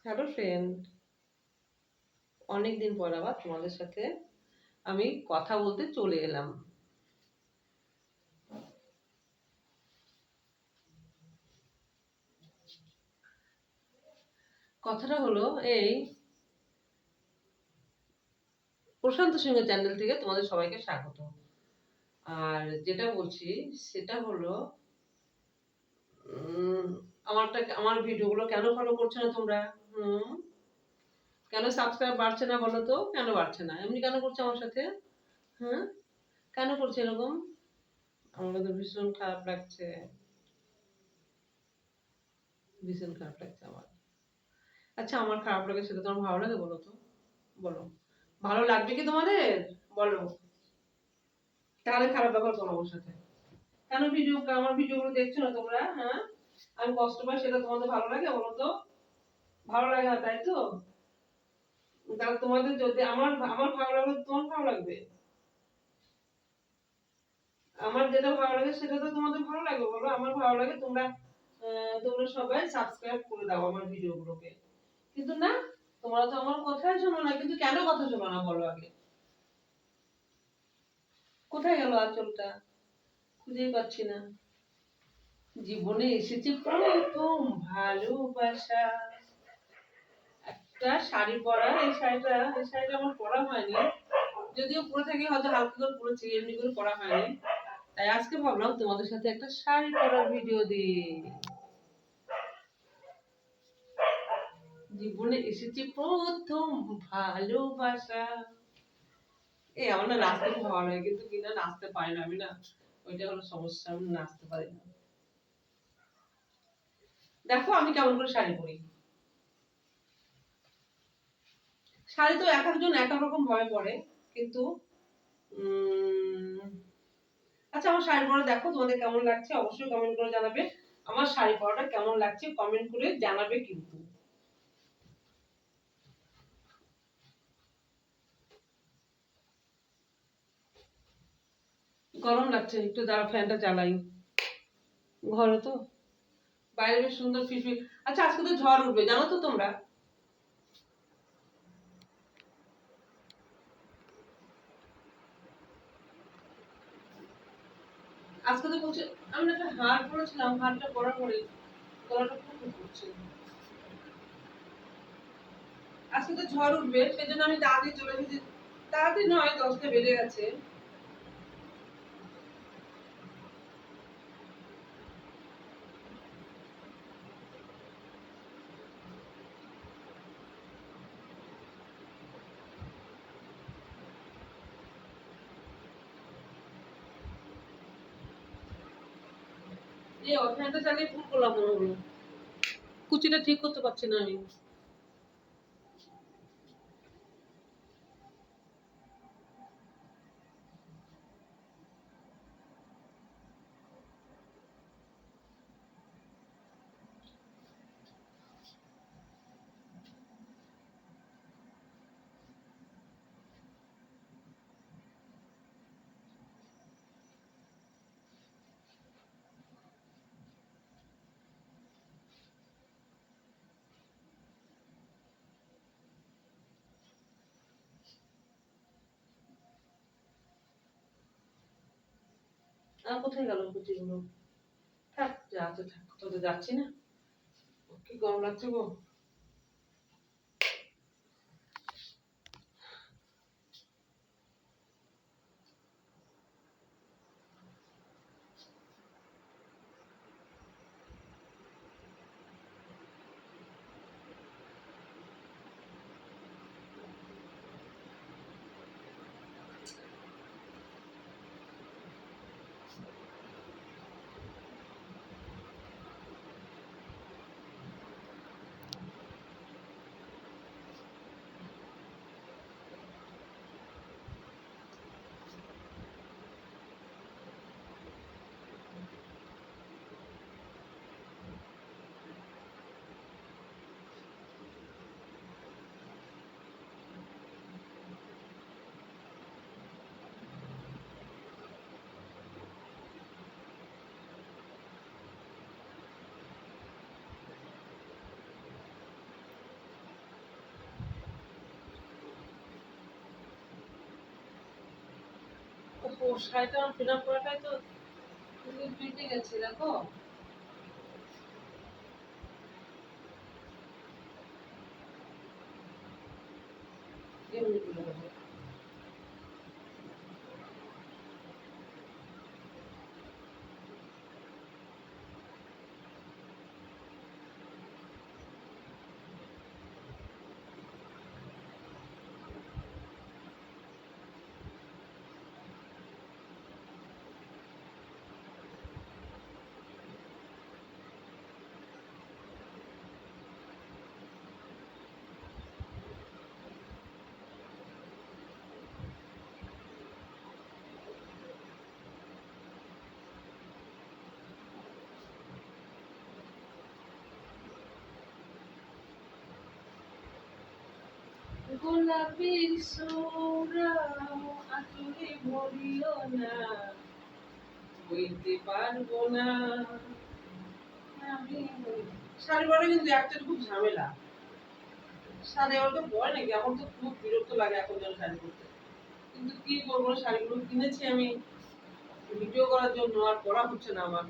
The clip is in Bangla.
হ্যালো ফ্রেন্ড, অনেকদিন পর আবার তোমাদের সাথে আমি কথা বলতে চলে এলাম। কথাটা হলো এই, প্রশান্ত সিংহ চ্যানেল থেকে তোমাদের সবাইকে স্বাগত। আর যেটা বলছি সেটা হলো আমার ভিডিওগুলো কেন ফলো করছো না তোমরা? কেন সাবস্ক্রাইব বাড়ছে না বলো তো? কেন বাড়ছে না? এমনি কেন করছো আমার সাথে? হ্যাঁ, কেন করছে এরকম? আমার তো ভীষণ খারাপ লাগছে, ভীষণ খারাপ লাগছে আমার। আচ্ছা, আমার খারাপ লাগে সেটা তোমার ভালো লাগে বলো তো? বলো, ভালো লাগবে কি তোমাদের? বলো, তাহলে খারাপ ব্যবহার করো আমার সাথে কেন? আমার ভিডিওগুলো দেখছো না তোমরা? হ্যাঁ, আমি কষ্ট পাই সেটা তোমাদের ভালো লাগে বলো তো? ভালো লাগে না তাই তো? তাহলে তোমাদের যদি আমার আমার ভালো লাগবে তোমার ভালো লাগবে? আমার যেটা ভালো লাগে সেটা তো তোমাদের ভালো লাগবে বলো? আমার ভালো লাগে তোমরা তোমরা সবাই সাবস্ক্রাইব করে দাও আমার ভিডিওগুলোকে। কিন্তু না, তোমরা তো আমার কথাই শোনো না। কিন্তু কেন কথা শোনো না বলো আগে? কোথায় গেল আঁচলটা? খুঁজেই পাচ্ছি না। জীবনে এসেছে প্রথম ভালোবাসা, একটা শাড়ি পরা। এই শাড়িটা আমার পরা হয়নি, যদিও পরে থাকি হয়তো হালকা করে পরেছি, এমনি করে পরা হয়নি। তাই আজকে ভাবলাম তোমাদের সাথে একটা শাড়ি পরার ভিডিও দিই। জীবনে এসেছে প্রথম ভালোবাসা। আমার না নাচতে খুব ভালো লাগে, কিন্তু কিনা নাচতে পারি না আমি না। ওইটা হলো সমস্যা, আমি নাচতে পারি না। দেখো আমি কেমন করে শাড়ি পরি। শাড়ি তো এক একজন এক এক রকম ভাবে পরে, কিন্তু আচ্ছা, আমার শাড়ি পরা দেখো তোমাদের কেমন লাগছে, অবশ্যই কমেন্ট করে জানাবে। আমার শাড়ি পরাটা কেমন লাগছে কমেন্ট করে জানাবে কিন্তু। গরম লাগছে, একটু দাঁড়া, ফ্যানটা চালাই। ঘরে তো, বাইরে বেশ সুন্দর ফিরফির। আচ্ছা, আজকে তো ঝড় উঠবে জানো তো তোমরা? আজকে তো বলছে, আমি না একটা হার পরেছিলাম, হারটা পরার পরে গলাটা খুব করছে। আজকে তো ঝড় উঠবে, সেজন্য আমি তাড়াতাড়ি চলে এসেছি। তাড়াতাড়ি নয়, 10টা বেজে গেছে। ফ্যানটা চালিয়ে ফোন করলাম মনে হলো, কুচিটা ঠিক করতে পারছি না আমি। কোথায় গেল কুচিগুলো? থাক, যা আছে থাক, তো যাচ্ছি না। কি গরম লাগছে গো। ও শাড়িটা আমার ফিল আপ করাটাই তো পেকে গেছে দেখো। এমনি করে দেবো। গোলাপের সোরা আঁচলে ভরিও না, বইতে পারবো না আমি। শাড়ি পরা কিন্তু একটা খুব ঝামেলা। শাড়ি আমার তো পরে নাকি, এখন তো খুব বিরক্ত লাগে এখন যেন শাড়ি পরতে। কিন্তু কি করবো, শাড়িগুলো কিনেছি আমি ভিডিও করার জন্য, আর পরা হচ্ছে না আমার।